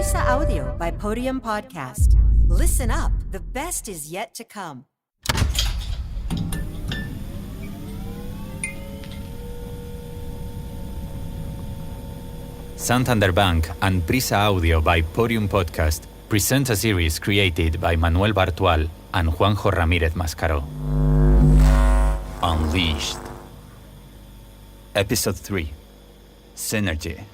Prisa Audio by Podium Podcast. Listen up, the best is yet to come. Santander Bank and Prisa Audio by Podium Podcast present a series created by Manuel Bartual and Juanjo Ramírez Mascaró. Unleashed. Episode 3. Synergy.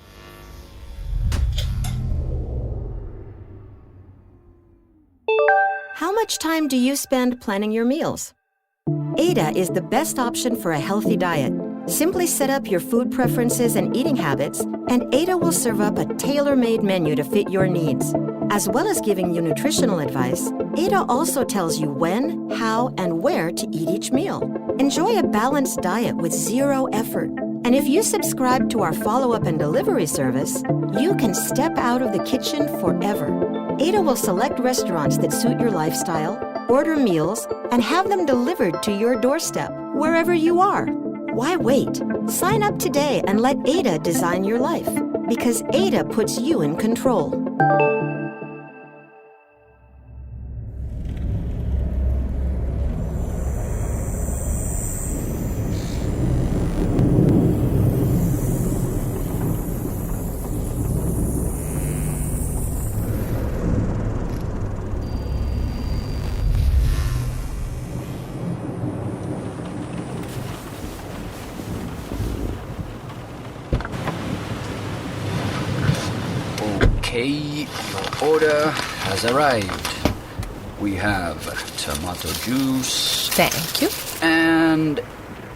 How much time do you spend planning your meals? Ada is the best option for a healthy diet. Simply set up your food preferences and eating habits, and Ada will serve up a tailor-made menu to fit your needs. As well as giving you nutritional advice, Ada also tells you when, how, and where to eat each meal. Enjoy a balanced diet with zero effort. And if you subscribe to our follow-up and delivery service, you can step out of the kitchen forever. Ada will select restaurants that suit your lifestyle, order meals, and have them delivered to your doorstep, wherever you are. Why wait? Sign up today and let Ada design your life, because Ada puts you in control. Okay, your order has arrived. We have tomato juice. Thank you. And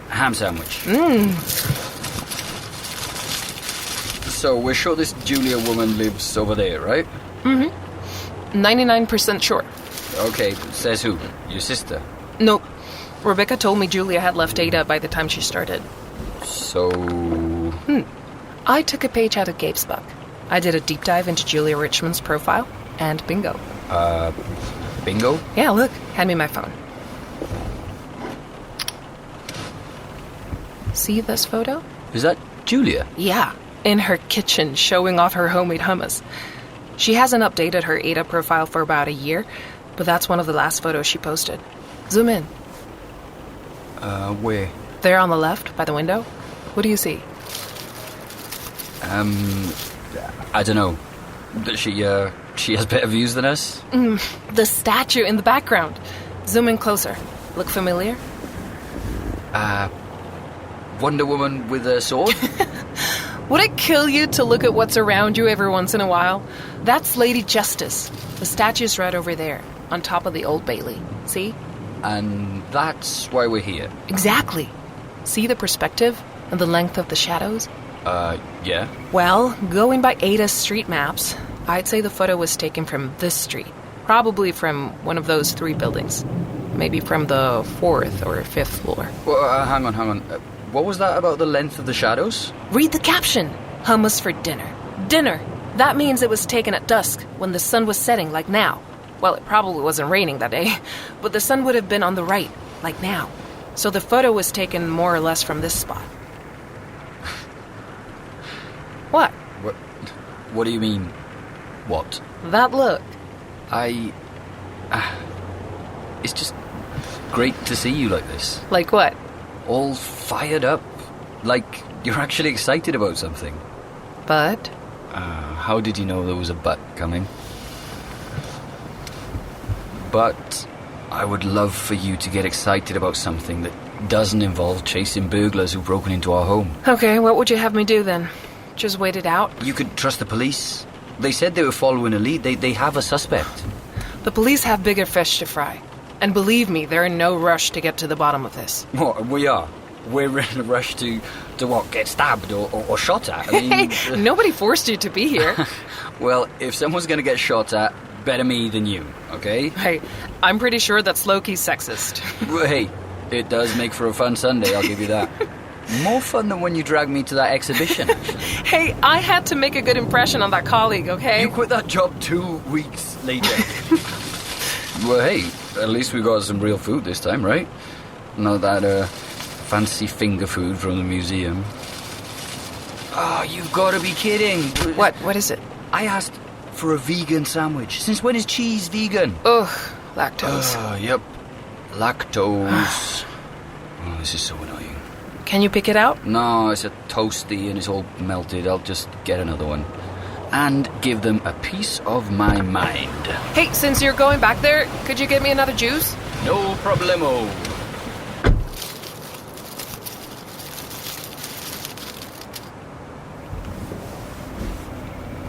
ham sandwich. So we're sure this Julia woman lives over there, right? 99% sure. Okay, says who? Your sister? Nope. Rebecca told me Julia had left Ada by the time she started. So... I took a page out of Gabe's book. I did a deep dive into Julia Richmond's profile, and bingo. Bingo? Yeah, look. Hand me my phone. See this photo? Is that Julia? Yeah, in her kitchen, showing off her homemade hummus. She hasn't updated her Ada profile for about a year, but that's one of the last photos she posted. Zoom in. Where? There on the left, by the window. What do you see? I don't know. She has better views than us? The statue in the background. Zoom in closer. Look familiar? Wonder Woman with a sword? Would it kill you to look at what's around you every once in a while? That's Lady Justice. The statue's right over there, on top of the Old Bailey. See? And that's why we're here. Exactly. See the perspective and the length of the shadows? Yeah. Well, going by Ada's street maps, I'd say the photo was taken from this street. Probably from one of those 3 buildings. Maybe from the 4th or 5th floor. Well, hang on. What was that about the length of the shadows? Read the caption. Hummus for dinner. Dinner! That means it was taken at dusk, when the sun was setting, like now. Well, it probably wasn't raining that day, but the sun would have been on the right, like now. So the photo was taken more or less from this spot. What? What do you mean, what? That look. It's just great to see you like this. Like what? All fired up. Like you're actually excited about something. But? How did you know there was a but coming? But I would love for you to get excited about something that doesn't involve chasing burglars who've broken into our home. Okay, what would you have me do then? Just wait it out? You could trust the police. They said they were following a lead. They have a suspect. The police have bigger fish to fry. And believe me, they're in no rush to get to the bottom of this. What, we are? We're in a rush to what, get stabbed or shot at? I mean, Hey, nobody forced you to be here. Well, if someone's going to get shot at, better me than you, okay? Hey, I'm pretty sure that's low-key sexist. Well, hey, it does make for a fun Sunday, I'll give you that. More fun than when you dragged me to that exhibition, actually. Hey, I had to make a good impression on that colleague, okay? You quit that job 2 weeks later. Well, hey, at least we got some real food this time, right? Not that, fancy finger food from the museum. Oh, you've got to be kidding. What is it? I asked for a vegan sandwich. Since when is cheese vegan? Ugh, lactose. Yep. Lactose. Oh, this is so annoying. Can you pick it out? No, it's a toasty and it's all melted. I'll just get another one. And give them a piece of my mind. Hey, since you're going back there, could you get me another juice? No problemo.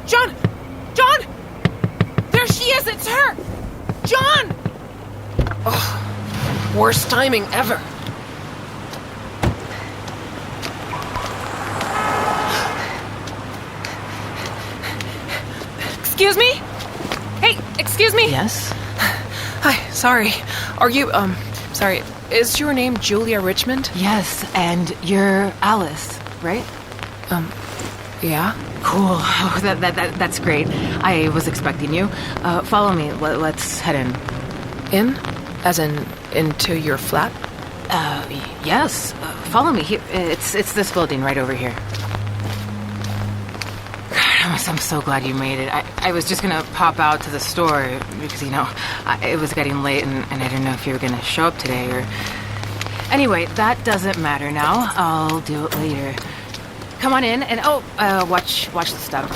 John! John! There she is! It's her! John! Oh, worst timing ever. Excuse me? Hey, excuse me? Yes? Hi, sorry. Are you, sorry, is your name Julia Richmond? Yes, and you're Alice, right? Yeah? Cool. Oh, that's great. I was expecting you. Follow me. Let's head in. In? As in, into your flat? Yes. Follow me. It's this building right over here. I'm so glad you made it. I was just gonna pop out to the store because, it was getting late and I didn't know if you were gonna show up today or... Anyway, that doesn't matter now. I'll do it later. Come on in and, watch the step.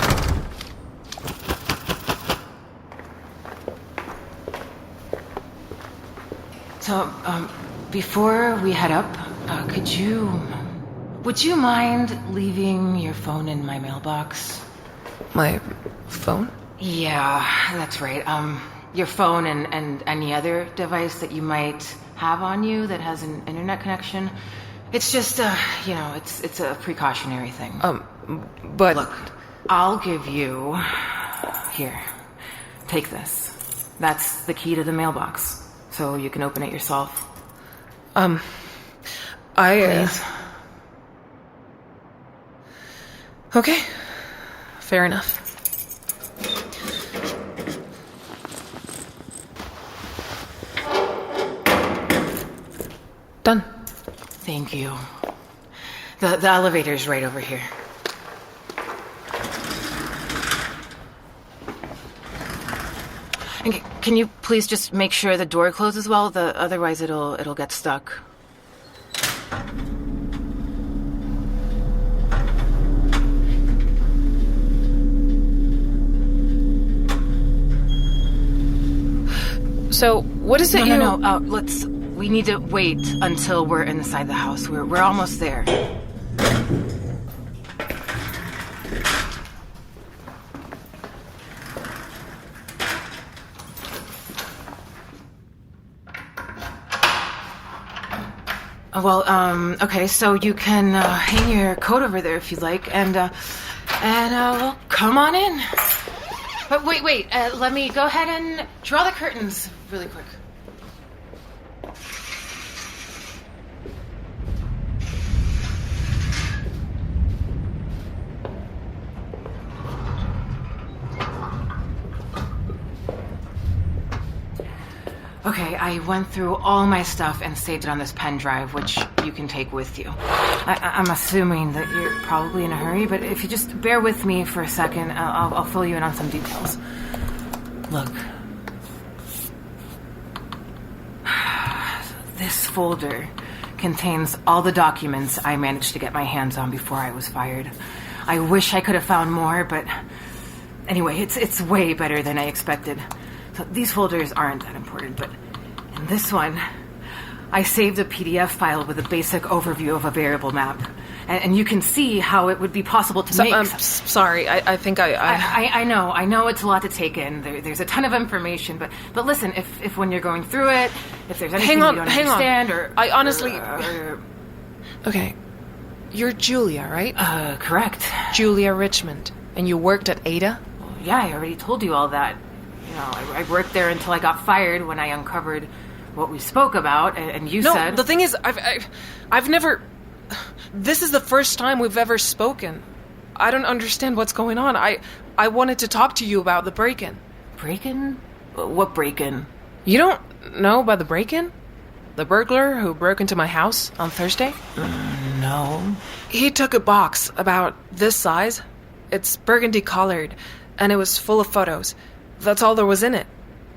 So, before we head up, would you mind leaving your phone in my mailbox? My phone? Yeah, that's right. Your phone and any other device that you might have on you that has an internet connection. It's just, it's a precautionary thing. But... Look, I'll give you... Here, take this. That's the key to the mailbox, so you can open it yourself. Please. Okay. Fair enough. Done. Thank you. The elevator's right over here. And can you please just make sure the door closes well? Otherwise it'll get stuck. So, what is it No. We need to wait until we're inside the house. We're almost there. Okay, so you can hang your coat over there if you'd like, and well, come on in. But wait, let me go ahead and draw the curtains really quick. Okay, I went through all my stuff and saved it on this pen drive, which you can take with you. I'm assuming that you're probably in a hurry, but if you just bear with me for a second, I'll fill you in on some details. Look. This folder contains all the documents I managed to get my hands on before I was fired. I wish I could have found more, but anyway, it's way better than I expected. So these folders aren't that important, but in this one, I saved a PDF file with a basic overview of a variable map. And you can see how it would be possible to make... sorry, I think I know it's a lot to take in. There's a ton of information, but listen, if when you're going through it, if there's anything you don't understand, or... I honestly... Okay, you're Julia, right? Correct. Julia Richmond. And you worked at Ada? Well, yeah, I already told you all that. I worked there until I got fired when I uncovered what we spoke about, and you said... No, the thing is, I've never... This is the first time we've ever spoken. I don't understand what's going on. I wanted to talk to you about the break-in. Break-in? What break-in? You don't know about the break-in? The burglar who broke into my house on Thursday? No. He took a box about this size. It's burgundy colored. and it was full of photos. That's all there was in it.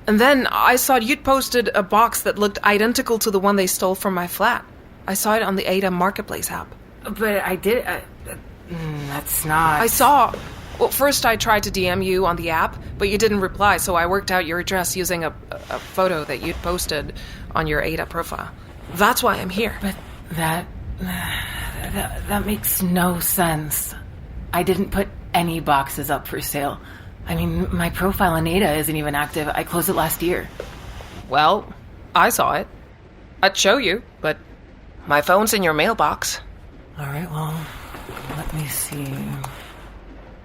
And then I saw you'd posted a box that looked identical to the one they stole from my flat. I saw it on the Ada Marketplace app. But I did... that's not... I saw... Well, first I tried to DM you on the app, but you didn't reply, so I worked out your address using a photo that you'd posted on your Ada profile. That's why I'm here. But that makes no sense. I didn't put any boxes up for sale. I mean, my profile on Ada isn't even active. I closed it last year. Well, I saw it. I'd show you, but my phone's in your mailbox. All right, well, let me see.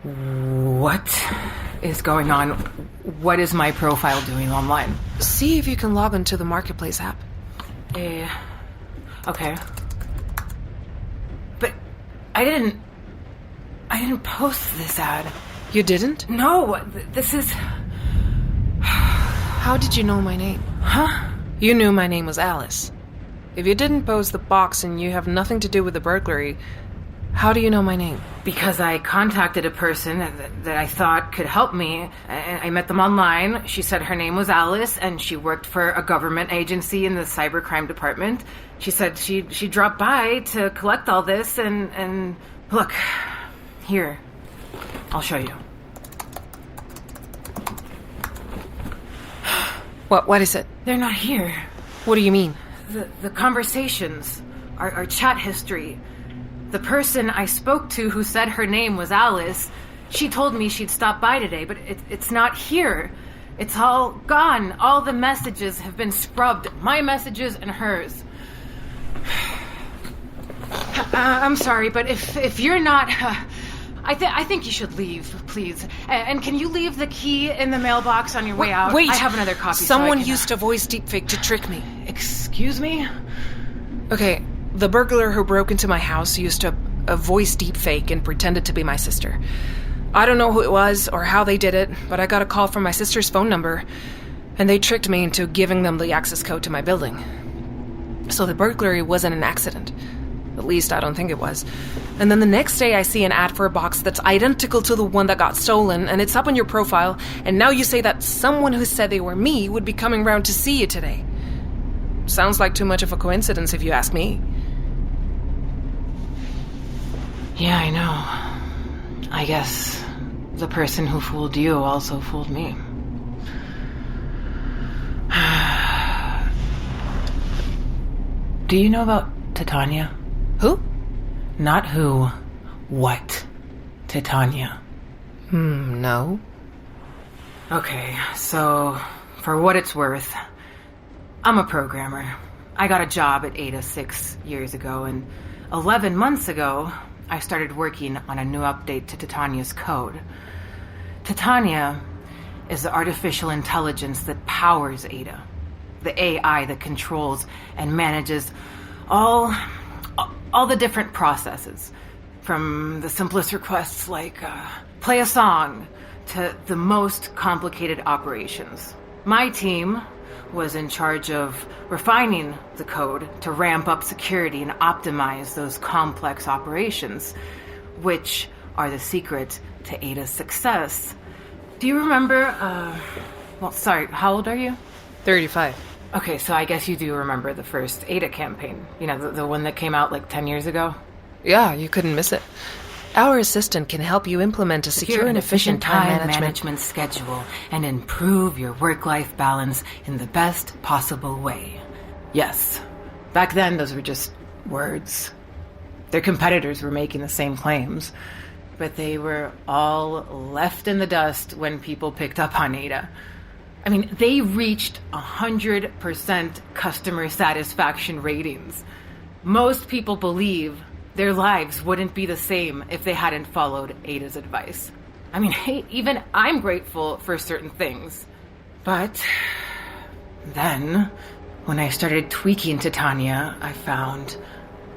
What is going on? What is my profile doing online? See if you can log into the Marketplace app. Okay. But I didn't post this ad. You didn't? No, this is... How did you know my name? Huh? You knew my name was Alice. If you didn't post the box and you have nothing to do with the burglary, how do you know my name? Because I contacted a person that I thought could help me. I met them online. She said her name was Alice, and she worked for a government agency in the cybercrime department. She said she dropped by to collect all this, and look, here, I'll show you. What is it? They're not here. What do you mean? The conversations, our chat history. The person I spoke to who said her name was Alice, she told me she'd stop by today, but it's not here. It's all gone. All the messages have been scrubbed. My messages and hers. I'm sorry, but if you're not... I think you should leave, please. And can you leave the key in the mailbox on your way out? Wait! I have another copy. Someone used a voice deepfake to trick me. Excuse me? Okay, the burglar who broke into my house used a voice deepfake and pretended to be my sister. I don't know who it was or how they did it, but I got a call from my sister's phone number, and they tricked me into giving them the access code to my building. So the burglary wasn't an accident. At least I don't think it was. And then the next day I see an ad for a box that's identical to the one that got stolen, and it's up on your profile, and now you say that someone who said they were me would be coming round to see you today. Sounds like too much of a coincidence if you ask me. Yeah, I know. I guess the person who fooled you also fooled me. Do you know about Titania? Who? Not who. What? Titania. No. Okay, so for what it's worth, I'm a programmer. I got a job at Ada 6 years ago, and 11 months ago, I started working on a new update to Titania's code. Titania is the artificial intelligence that powers Ada, the AI that controls and manages all the different processes, from the simplest requests like play a song to the most complicated operations. My team was in charge of refining the code to ramp up security and optimize those complex operations, which are the secret to Ada's success. Do you remember, how old are you? 35. Okay, so I guess you do remember the first Ada campaign. You know, the one that came out like 10 years ago? Yeah, you couldn't miss it. Our assistant can help you implement a secure and efficient time management schedule and improve your work-life balance in the best possible way. Yes, back then those were just words. Their competitors were making the same claims, but they were all left in the dust when people picked up on Ada. I mean, they reached 100% customer satisfaction ratings. Most people believe their lives wouldn't be the same if they hadn't followed Ada's advice. I mean, hey, even I'm grateful for certain things. But then, when I started tweaking Titania, I found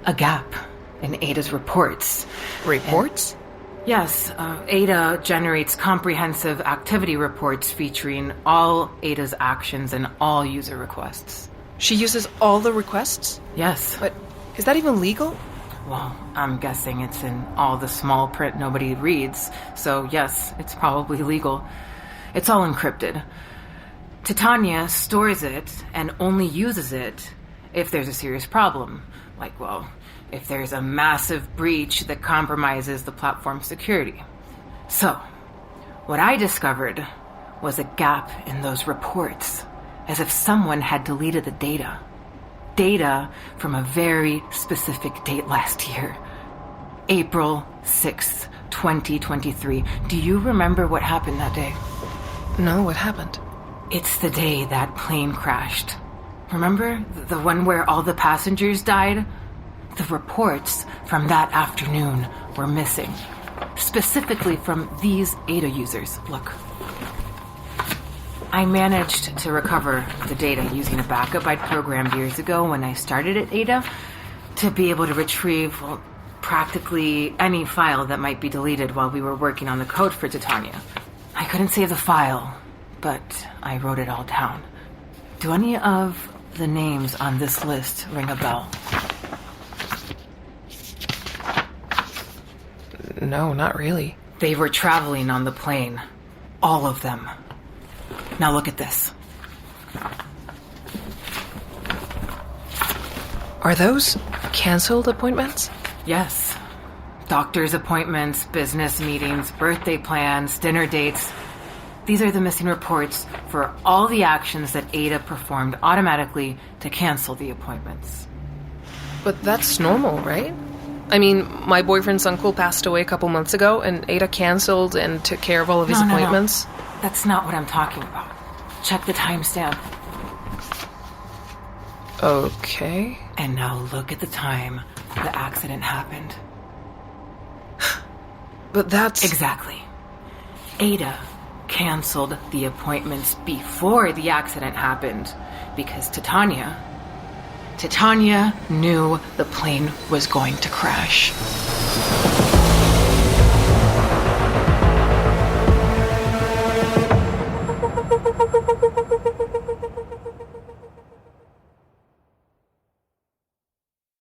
a gap in Ada's reports. Reports? Yes, Ada generates comprehensive activity reports featuring all Ada's actions and all user requests. She uses all the requests? Yes. But is that even legal? Well, I'm guessing it's in all the small print nobody reads, so yes, it's probably legal. It's all encrypted. Titania stores it and only uses it if there's a serious problem. Like, well, if there's a massive breach that compromises the platform's security. So, what I discovered was a gap in those reports, as if someone had deleted the data. Data from a very specific date last year. April 6th, 2023. Do you remember what happened that day? No, what happened? It's the day that plane crashed. Remember? The one where all the passengers died? The reports from that afternoon were missing. Specifically from these Ada users. Look. I managed to recover the data using a backup I'd programmed years ago when I started at Ada to be able to retrieve, well, practically any file that might be deleted while we were working on the code for Titania. I couldn't save the file, but I wrote it all down. Do any of the names on this list ring a bell? No, not really. They were traveling on the plane. All of them. Now look at this. Are those canceled appointments? Yes. Doctor's appointments, business meetings, birthday plans, dinner dates. These are the missing reports for all the actions that Ada performed automatically to cancel the appointments. But that's normal, right? I mean, my boyfriend's uncle passed away a couple months ago, and Ada canceled and took care of all of his appointments. No. That's not what I'm talking about. Check the timestamp. Okay. And now look at the time the accident happened. But that's... Exactly. Ada canceled the appointments before the accident happened because Titania knew the plane was going to crash.